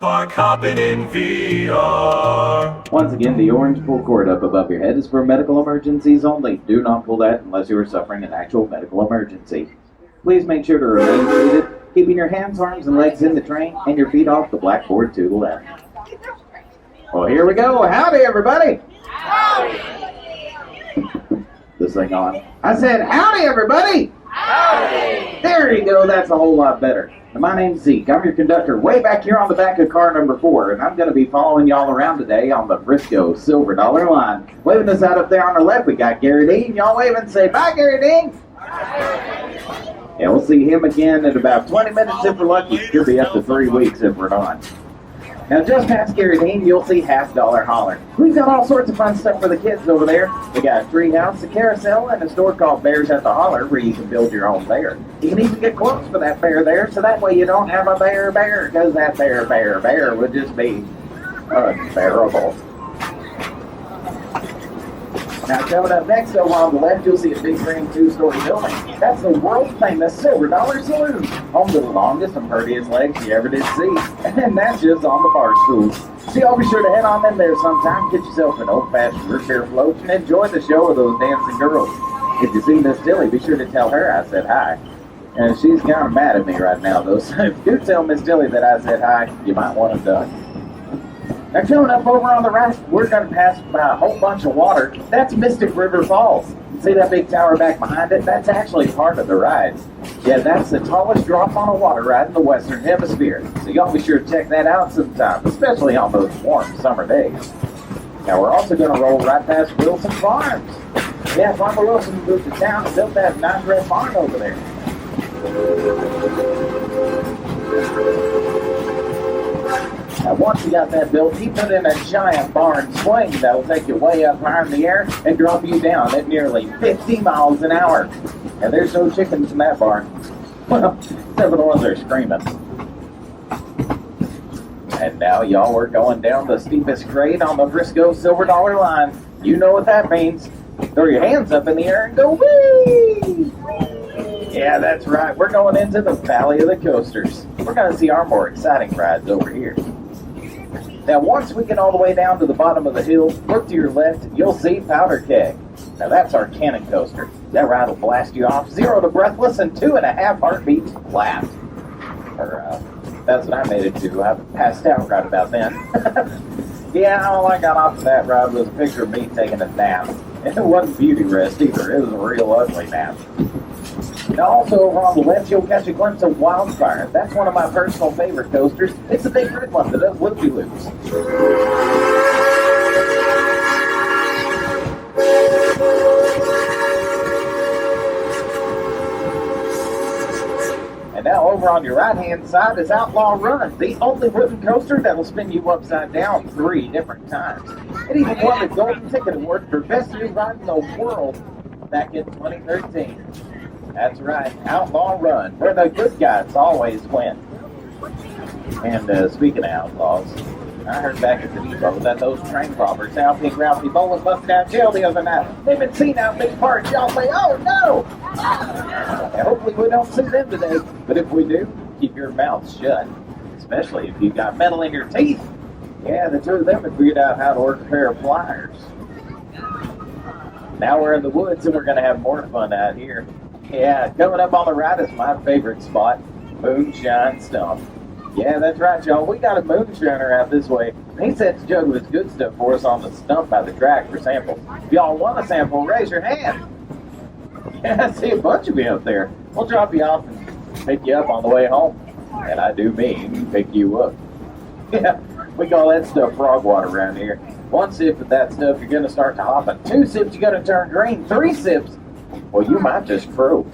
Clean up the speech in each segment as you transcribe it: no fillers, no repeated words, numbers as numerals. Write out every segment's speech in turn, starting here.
Park hopping in VR. Once again, the orange pull cord up above your head is for medical emergencies only. Do not pull that unless you are suffering an actual medical emergency. Please make sure to remain seated, keeping your hands, arms, and legs in the train and your feet off the blackboard to the left. Well, here we go. Howdy, everybody. Howdy. This thing on. I said, howdy, everybody. Howdy. There you go. That's a whole lot better. Now, my name's Zeke. I'm your conductor way back here on the back of car number 4, and I'm going to be following y'all around today on the Frisco Silver Dollar Line. Waving us out up there on the left, we got Gary Dean. Y'all wave and say, bye, Gary Dean. Yeah, we'll see him again in about 20 minutes if we're lucky. Could be up to 3 weeks if we're not. Now, just past Gary Dean, you'll see Half Dollar Holler. We've got all sorts of fun stuff for the kids over there. We got a tree house, a carousel, and a store called Bears at the Holler where you can build your own bear. You can even get clothes for that bear there, so that way you don't have a bear, because that bear would just be unbearable. Now, coming up next, over on the left, you'll see a big green 2-story building. That's the world-famous Silver Dollar Saloon, home to the longest and prettiest legs you ever did see. And that's just on the bar stools. So y'all be sure to head on in there sometime, get yourself an old-fashioned root beer float, and enjoy the show of those dancing girls. If you see Miss Tilly, be sure to tell her I said hi. And she's kind of mad at me right now, though, so if you do tell Miss Tilly that I said hi, you might want it done. Now, coming up over on the right, we're going to pass by a whole bunch of water. That's Mystic River Falls. See that big tower back behind it? That's actually part of the ride. Yeah, that's the tallest drop on a water ride in the Western Hemisphere. So y'all be sure to check that out sometime, especially on those warm summer days. Now, we're also going to roll right past Wilson Farms. Yeah, Farmer Wilson moved to town and built that nice red barn over there. Now, once he got that built, he put in a giant barn swing that'll take you way up high in the air and drop you down at nearly 50 miles an hour. And there's no chickens in that barn. Well, except for the ones that are screaming. And now, y'all, we're going down the steepest grade on the Frisco Silver Dollar Line. You know what that means. Throw your hands up in the air and go, whee! Yeah, that's right. We're going into the Valley of the Coasters. We're going to see our more exciting rides over here. Now, once we get all the way down to the bottom of the hill, look to your left, you'll see Powder Keg. Now, that's our cannon coaster. That ride will blast you off 0 to breathless and 2.5 heartbeats flat. That's what I made it to. I passed out right about then. Yeah, all I got off of that ride was a picture of me taking a nap. And it wasn't beauty rest either. It was a real ugly nap. Now, also over on the left, you'll catch a glimpse of Wildfire. That's one of my personal favorite coasters. It's a big red one that does loopy-loops. And now over on your right-hand side is Outlaw Run, the only wooden coaster that'll spin you upside down 3 different times. It even won the Golden Ticket Award for Best New Ride in the World back in 2013. That's right, Outlaw Run, where the good guys always win. And speaking of outlaws, I heard back at the depot that those train robbers out in Ralphie Bowling busted out jail the other night. They've been seen out in big parks. Y'all say, oh no! And hopefully we don't see them today, but if we do, keep your mouth shut. Especially if you've got metal in your teeth. Yeah, the 2 of them have figured out how to work a pair of pliers. Now we're in the woods and we're going to have more fun out here. Yeah, coming up on the right is my favorite spot, Moonshine Stump. Yeah, that's right, y'all. We got a moonshiner out this way. He sets a jug of his good stuff for us on the stump by the track for samples. If y'all want a sample, raise your hand. Yeah, I see a bunch of you up there. We'll drop you off and pick you up on the way home. And I do mean pick you up. Yeah, we call that stuff frog water around here. 1 sip of that stuff, you're going to start to hopping. 2 sips, you're going to turn green. 3 sips, well, you might just croak.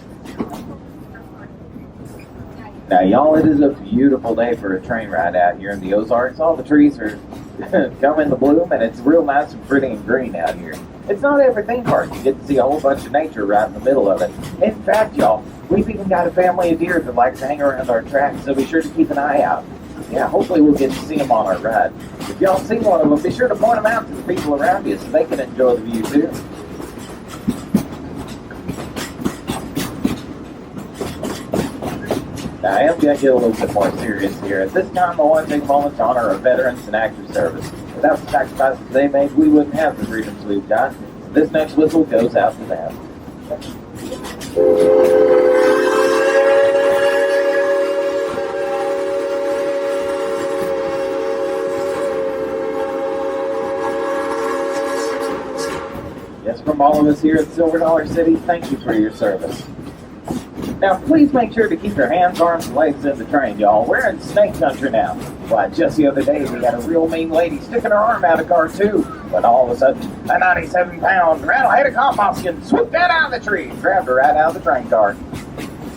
Now, y'all, it is a beautiful day for a train ride out here in the Ozarks. All the trees are coming to bloom, and it's real nice and pretty and green out here. It's not every theme park. You get to see a whole bunch of nature right in the middle of it. In fact, y'all, we've even got a family of deer that like to hang around our tracks, so be sure to keep an eye out. Yeah, hopefully we'll get to see them on our ride. If y'all see one of them, be sure to point them out to the people around you so they can enjoy the view too. I am going to get a little bit more serious here. At this time, I want to take a moment to honor our veterans and active service. Without the sacrifices they made, we wouldn't have the freedoms we've got. So this next whistle goes out to them. Yes, from all of us here at Silver Dollar City, thank you for your service. Now, please make sure to keep your hands, arms, and legs in the train, y'all. We're in snake country now. Why, just the other day, we had a real mean lady sticking her arm out of car, too. When all of a sudden, a 97-pound rattle-headed cop moskin swooped that out of the tree and grabbed her right out of the train car.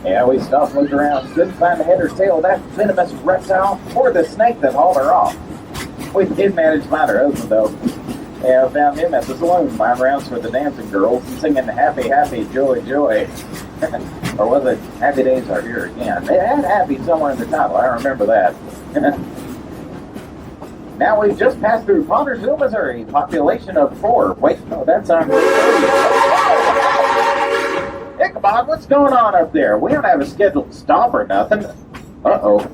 Yeah, we stopped and looked around, couldn't find the head or tail of that venomous reptile or the snake that hauled her off. We did manage to find her husband, though. Yeah, I found him at the saloon, buying rounds for the dancing girls and singing Happy, Happy, Joy, Joy. Or was it Happy Days Are Here Again? They had happy somewhere in the title, I remember that. Now we've just passed through Pottersville, Missouri, population of 4. Wait, no, that's on Ichabod, what's going on up there? We don't have a scheduled stop or nothing. Uh-oh.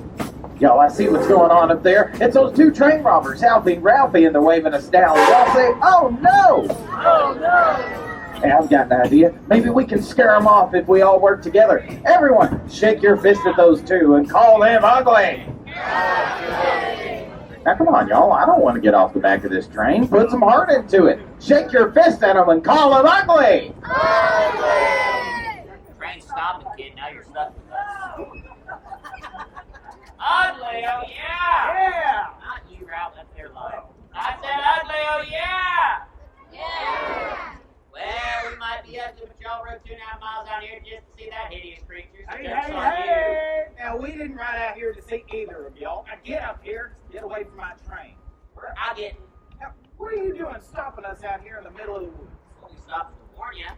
Y'all, I see what's going on up there. It's those 2 train robbers, Alfie and Ralphie, and they're waving us down. Y'all say, oh no! Oh no! Hey, I've got an idea. Maybe we can scare them off if we all work together. Everyone, shake your fist at those 2 and call them ugly. Now, come on, y'all. I don't want to get off the back of this train. Put some heart into it. Shake your fist at them and call them ugly. Ugly! Train stopping, kid. Now you're stuck with us. Ugly, oh yeah! Yeah! Not you, Ralph. That's their line. I said ugly, oh yeah! Yeah! Well, we might be up to, but y'all rode 2.5 miles out here just to see that hideous creature. So Hey, joke's hey, on hey! Now, we didn't ride out here to see either of y'all. Now, get up here. Get away from my train. You. I get. Now, what are you doing stopping us out here in the middle of the woods? We stopped to warn you.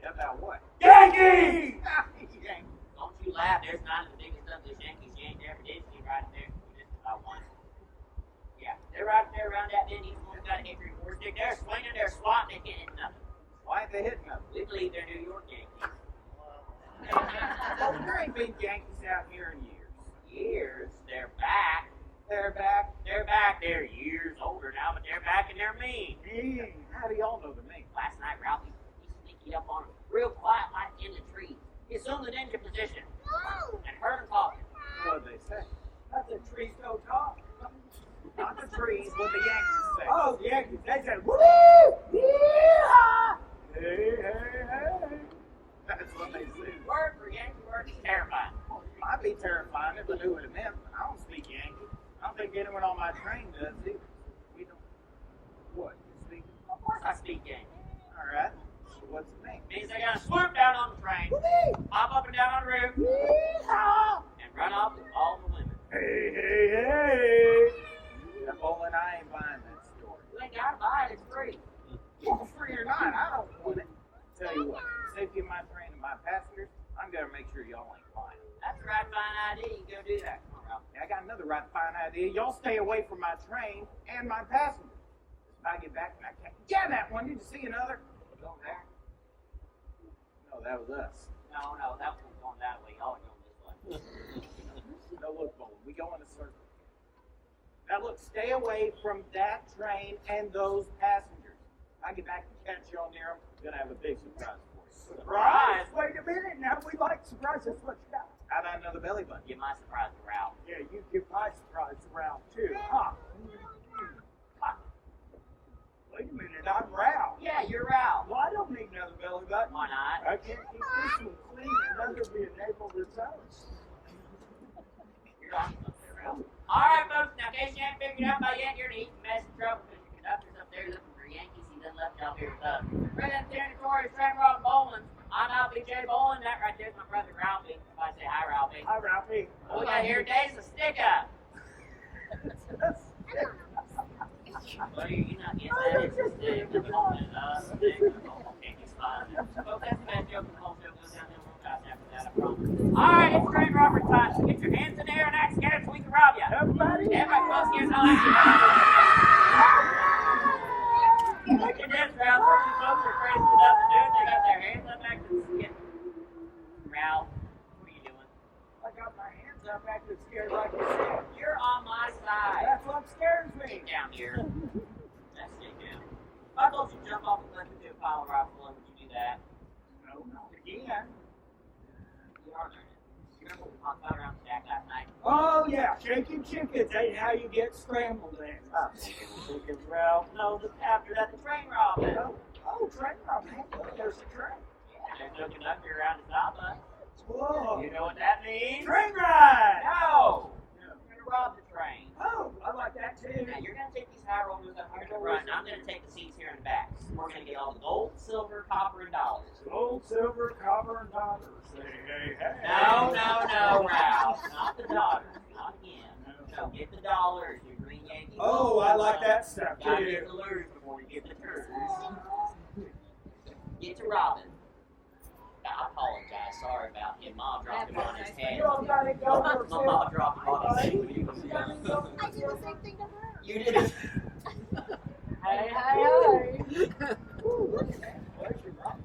Yeah, about what? Yankee! Yankee! Don't you laugh. There's not the biggest of those Yankees you ain't ever did see right there. Just about one. Yeah, they're right there around that bend. Each one's got a hickory war stick. They're swinging, they're swatting, they can't hit nothing. Why ain't they hitting us? We believe they're New York Yankees. Well, there ain't been Yankees out here in years. Years? They're back. They're back. They're back. They're years older now, but they're back and they're mean. How do y'all know the name? Last night, Ralphie, he sneaky up on them, real quiet like in the trees. He assumed the ninja position and heard him talking. What'd they say? Let the trees go talk. Not the trees, what the Yankees say. Oh, the Yankees, they said, woo! Yeah! Hey, hey, hey. That's what they say. Word for Yankee word is terrifying. Might be terrifying if I knew what it meant, but I don't speak Yankee. I don't think anyone on my train does either. We don't. What? You speak? Of course I speak Yankee. All right. So what's it mean? Means they're gonna swoop down on the train, hop up and down on the roof, and run off with all the women. Hey, hey, hey! Now, Bolin, I ain't buying that story. You ain't gotta buy it, it's free. Well, free or not, I don't want it. Tell you what, for the safety of my train and my passengers, I'm gonna make sure y'all ain't lying. That's the right fine idea. You can go do that. Come on, Ralph. I got another right fine idea. Y'all stay away from my train and my passengers. If I get back and I can't. Yeah, that one. Did you see another? Go there. No, that was us. No, that one's going that way. Y'all are going this way. No, look, Bolin, we go in a circle. Now, look, stay away from that train and those passengers. If I get back and catch y'all near them, I'm gonna have a big surprise for you. Surprise? Wait a minute, now we like surprises. What you got? How about another belly button? Give my surprise to Ralph. Yeah, you give my surprise around too. Huh? Huh. Wait a minute, I'm Ralph. Yeah, you're Ralph. Well, I don't need another belly button. Why not? I can't keep this one clean and under being able to tell us. You're awesome up there, Ralph. Alright, folks, now in case you haven't figured out by yet, you're in a heap of mess and trouble because your conductor's up there looking for Yankees. He done left y'all here with us. President Territory is Train Rob Bowling. I'm Alfie J. Bowling. That right there's my brother Ralphie. Everybody say hi, Ralphie. Hi, Ralphie. What we got here today is a stick up. Well, you're not getting that. It's a stick. Stick. Okay, it's fine. Folks, that's the best joke in the whole show. Goes down there real fast after that, I promise. Alright, it's train robber time. So get your hands in the air and act scared so we can rob you. Everybody. Everybody close ears and all that. Look at this, Ralph. These folks are crazy enough to do it. They got their hands up back to the skin. Ralph, what are you doing? I got my hands scares me. Get down here. That's it down. If I told you to jump off a cliff into a pile of rifle, would you do that? No, not again. You are learning. You remember what we talked about around the stack last night? Oh, yeah, shaking chickens ain't how you get scrambled eggs. Chickens, Ralph. No, but after that, the train robin. Oh, train robin. Hey, look, there's a train. Yeah, there's no conductor around to stop us. Whoa. You know what that means? Train ride! No! You're gonna rob the train. Oh, I like that too. Now you're gonna take these high rollers up here in the front, and I'm gonna take the seats here in the back. We're gonna get all the gold, silver, copper, and dollars. Gold, silver, copper, and dollars. Hey, hey. No, Ralph. Not the dollars. Not him. No, get the dollars, you green Yankee. Oh, I like that stuff Gotta too. get the lures before we get the turds. Get to Robin. I apologize. Sorry about him. Mom dropped him on his head. You all got it going. My mom dropped him on his head when he was I young. did the same thing to her. You did it. Hey. Ooh, look at that. Pleasure, Rob.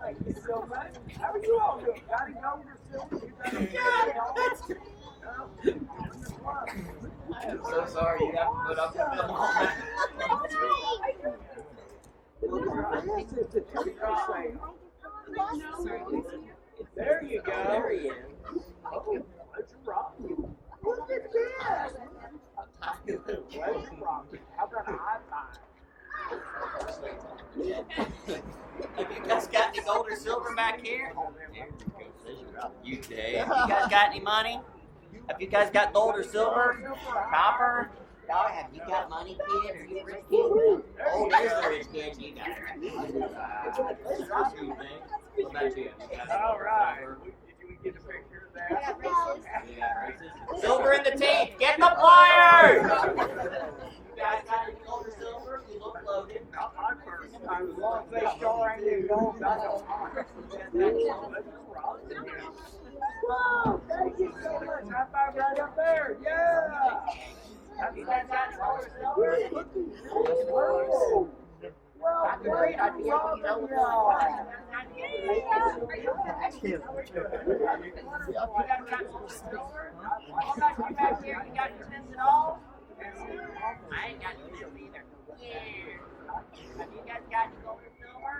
Thank you so much. How are you all doing? Got it gold or silver? You got it? I am so sorry you have to put up with them all night. There you go. There he is. Oh, pleasure, Rob. Look at this. Pleasure, Rob. How about a high five? Have you guys got any gold or silver back here? You did. Have you guys got any money? Have you guys got gold or silver? Copper? Dog, have you got money, kid? Are you a rich kid? Oh, there's the rich kid. You got it. What about you? All right. Did we get a picture of that? Silver in the teeth. Get the pliers. You guys got any gold or silver? You look loaded. Not my first time. As long as they sure ain't in gold, I don't mind. Whoa, thank you so much. High five right up there. Yeah. Have you guys got gold or silver? Whoa. Well, I can read. I can help you know what's going on. I ain't got you either. Yeah. Have you guys got any gold or silver?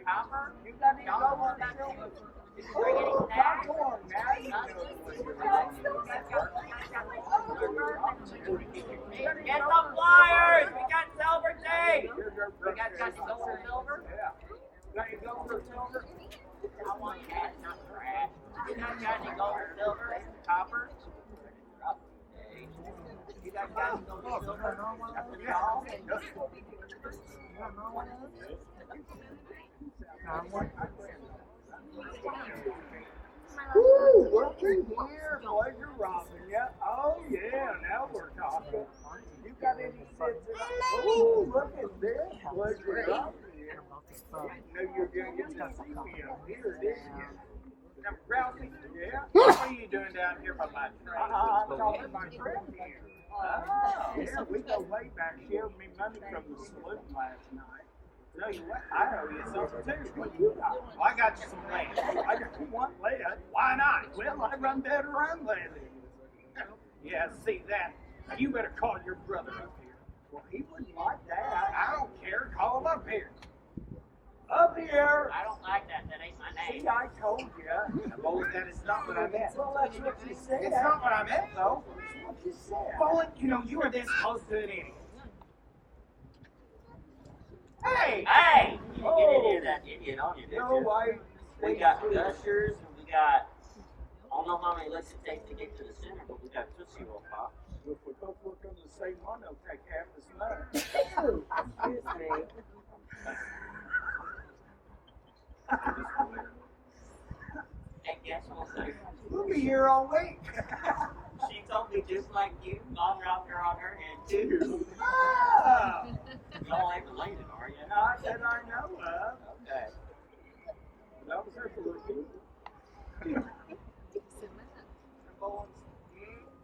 Copper? You got any gold or silver? Did you bring any snacks? Get the flyers! We got silver tape! You guys got any gold or silver? Got any gold or silver? I want cash, not trash. You guys got any gold or silver? Copper? You guys got any gold or silver? Woo, look in here, pleasure robbing. Yeah. Oh yeah, now we're talking. You got any sense of ooh, look at this, pleasure robbing. I didn't know you were gonna get to see me up here, didn't you? Now, Ralphie, yeah? What are you doing down here by my train? I'm talking to my friend here. Oh, yeah, we go way back. She owed me money from the saloon last night. Tell you what, I owe you something too. What you got? Well, I got you some lead. I got you one lead. Why not? Well, I run better on lead. Yeah, see that. Now, you better call your brother up here. Well, he wouldn't like that. I don't care. Call him up here. Up here. I don't like that. That ain't my name. See, I told you. Well, that is not what I meant. Well, that's what you said. It's not what I meant, though. That's what you said. Well, you know, you were this close to an idiot. Hey! Hey! You didn't hear that idiot on you, did No, you? We got gushers, and we got, I don't know how many licks it takes to get to the center, but we got Tootsie Roll Pop. If we both work on the same one, they'll take half as much. Excuse me. Hey, guess what? We'll be here all week. She told me just like you, Mom dropped her on her head too. Ah, Y'all ain't related, are you? not that I know of. Okay. That was her solution.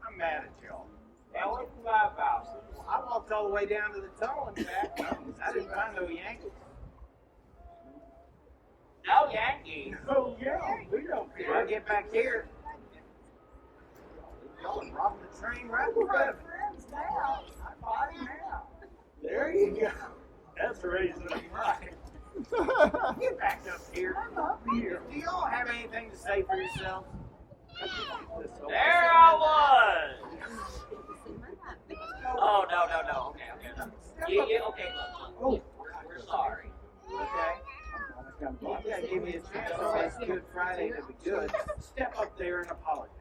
I'm mad at y'all. Now, what's my about? I walked all the way down to the tunnel and back. I didn't find no Yankees. No Yankees. Oh, yeah, we don't care. I get back here. Y'all are robbing the train right away. Friends now. I yourselves? There I was. Oh, no. Okay. Okay, look. We're sorry. Okay. You gotta give me a chance on this Good Friday to be good. Step up there and apologize.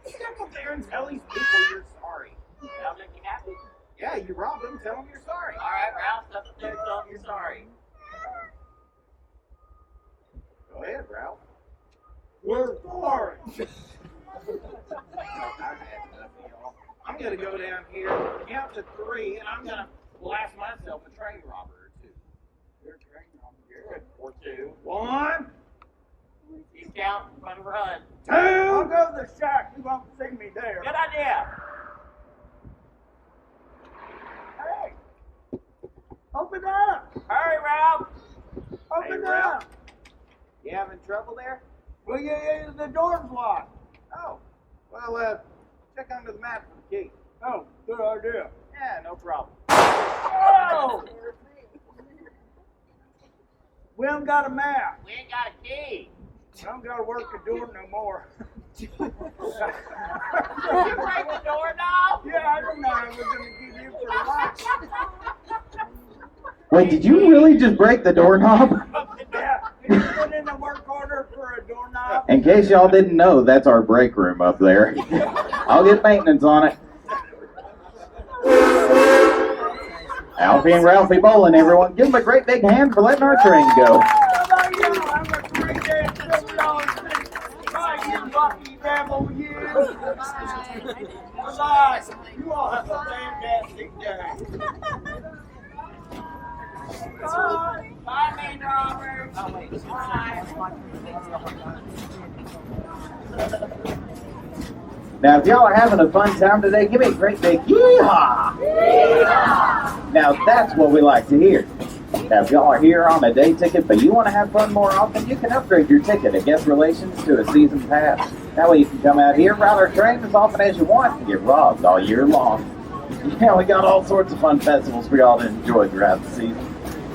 Step up there and tell these people you're sorry. That'll make you happy. Yeah, you robbed them. Tell them you're sorry. All right, Ralph, step up there and tell them you're sorry. Go ahead, Ralph. We're sorry. I'm gonna go down here, count to 3, and I'm gonna blast myself a train robber or 2. You're a train robber. You're good. Or 2. 1. He's counting, run. 2. I'll go to the shack. You won't see me there. Good idea. Hey, open up. Hurry, Ralph. Open Hey, Ralph. up. You having trouble there? Well, yeah, the door's locked. Oh. Well, check under the mat for the key. Oh, good idea. Yeah, no problem. Oh! We haven't got a map. We ain't got a key. I don't got to work the door no more. Did you break the doorknob? Yeah, I don't know. I was going to give you for lunch. Wait, did you really just break the doorknob? Yeah, can you put in a work order for a doorknob? In case y'all didn't know, that's our break room up there. I'll get maintenance on it. Alfie and Ralphie Bowling, everyone. Give them a great big hand for letting our train go. How about you? I'm a $3 Silver Dollar Line. Bye, you lucky devil, you. Bye. You all have a fantastic day. Bye. Bye, man, Robert. Oh, wait. Bye. Now, if y'all are having a fun time today, give me a great big yeehaw! Yeehaw! Now, that's what we like to hear. Now, if y'all are here on a day ticket, but you want to have fun more often, you can upgrade your ticket at Guest Relations to a season pass. That way you can come out here, ride our train as often as you want, and get robbed all year long. Yeah, we got all sorts of fun festivals for y'all to enjoy throughout the season.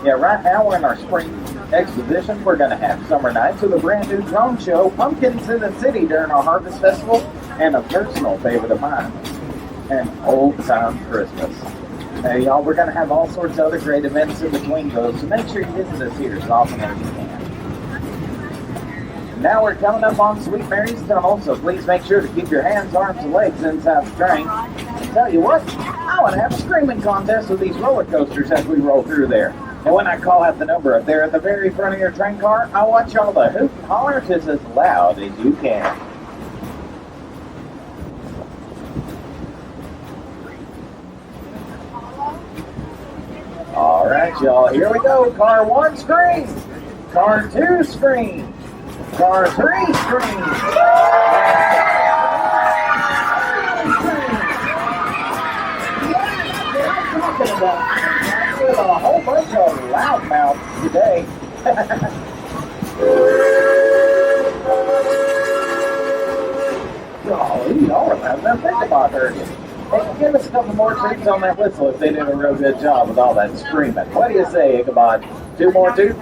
Yeah, right now we're in our spring exposition. We're going to have summer nights with a brand new drone show, pumpkins in the city during our harvest festival, and a personal favorite of mine, an old-time Christmas. Hey, y'all, we're going to have all sorts of other great events in between those, so make sure you visit us here as often as you can. Now we're coming up on Sweet Mary's Tunnel, so please make sure to keep your hands, arms, and legs inside the train. Tell you what, I want to have a screaming contest with these roller coasters as we roll through there. And when I call out the number up there at the very front of your train car, I want y'all to hoot and holler just as loud as you can. All right, y'all, here we go. Car 1 screen. Car 2 screen. Car 3 screen. Talking about with a whole bunch of loudmouths today. Golly, y'all are loud enough. Think about her. Hey, give us a couple more treats on that whistle if they did a real good job with all that screaming. What do you say, Ichabod? 2 more toots?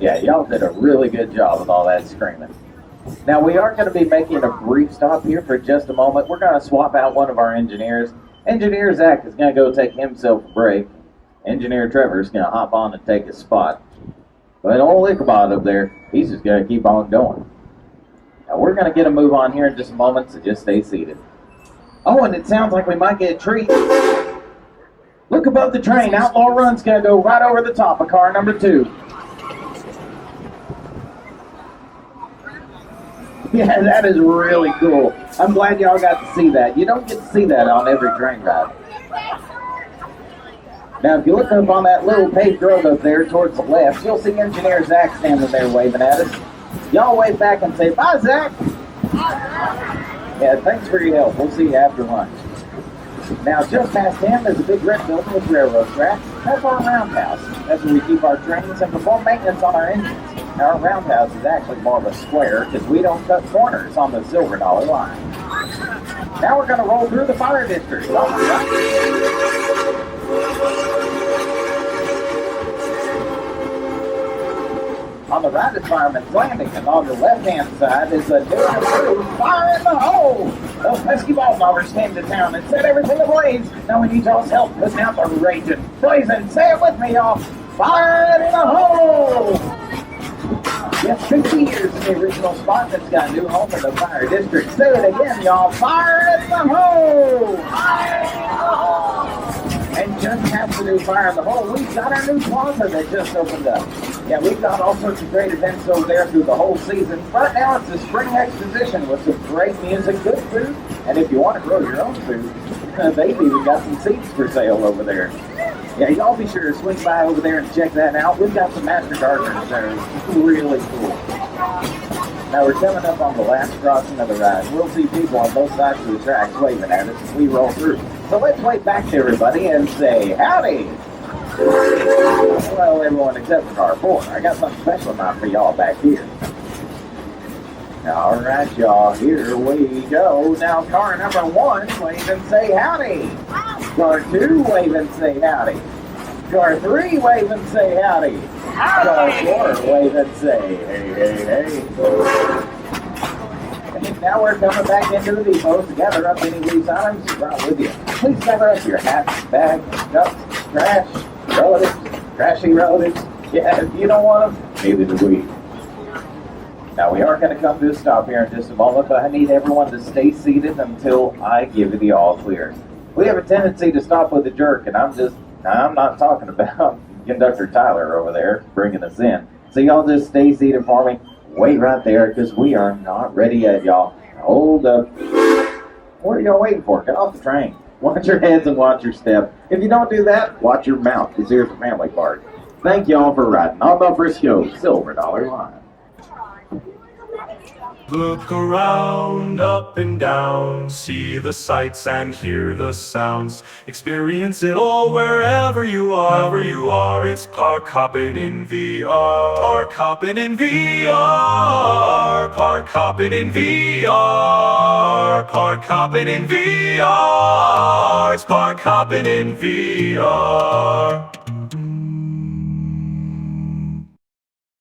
Yeah, y'all did a really good job with all that screaming. Now, we are going to be making a brief stop here for just a moment. We're going to swap out one of our engineers. Engineer Zach is going to go take himself a break. Engineer Trevor is going to hop on and take his spot. But old Ichabod up there, he's just going to keep on going. Now, we're going to get a move on here in just a moment, so just stay seated. Oh, and it sounds like we might get a treat. Look above the train. Outlaw Run's going to go right over the top of car number 2. Yeah, that is really cool. I'm glad y'all got to see that. You don't get to see that on every train ride. Now, if you look up on that little paved road up there towards the left, you'll see Engineer Zach standing there waving at us. Y'all wave back and say, "Bye, Zach." Yeah, thanks for your help. We'll see you after lunch. Now, just past him, there's a big red building with railroad tracks. That's our roundhouse. That's where we keep our trains and perform maintenance on our engines. Now, our roundhouse is actually more of a square because we don't cut corners on the Silver Dollar Line. Now we're going to roll through the fire district. All right. On the right is Fireman's Landing, and on the left-hand side is a different crew, Fire in the Hole! Those pesky ball mobbers came to town and set everything ablaze. Now we need y'all's help putting out the raging, blazing. Say it with me, y'all. Fire in the Hole! Yes, 50 years in the original spot that's got a new home in the fire district. Say it again, y'all. Fire in the Hole! Fire in the Hole! And just past the new Fire in the Hole, we've got our new plaza that just opened up. Yeah, we've got all sorts of great events over there through the whole season. Right now it's the spring exposition with some great music, good food, and if you want to grow your own food, they've even got some seeds for sale over there. Yeah, y'all be sure to swing by over there and check that out. We've got some master gardeners there. It's really cool. Now we're coming up on the last crossing of the ride. We'll see people on both sides of the tracks waving at us as we roll through. So let's wave back to everybody and say howdy! Well, everyone except for car 4. I got something special now for y'all back here. All right, y'all, here we go. Now, car number 1, wave and say howdy. Car 2, wave and say howdy. Car 3, wave and say howdy. Car 4, wave and say hey, hey, hey. And now we're coming back into the depot to gather up any loose items you brought with you. Please gather up your hats, bags, cups, trash, relatives, trashy relatives. Yeah, if you don't want them, neither do we. Now we are going to come to a stop here in just a moment, but I need everyone to stay seated until I give you the all clear. We have a tendency to stop with a jerk, and I'm not talking about conductor Tyler over there bringing us in. So y'all just stay seated for me. Wait right there, because we are not ready yet, y'all. Hold up. What are y'all waiting for? Get off the train. Watch your heads and watch your step. If you don't do that, watch your mouth, because here's the family part. Thank y'all for riding on the Frisco Silver Dollar Line. Look around, up and down, see the sights and hear the sounds. Experience it all wherever you are. It's park hopping in VR. Park hopping in VR. Park hopping in VR. Park hopping in VR. It's park hopping in VR.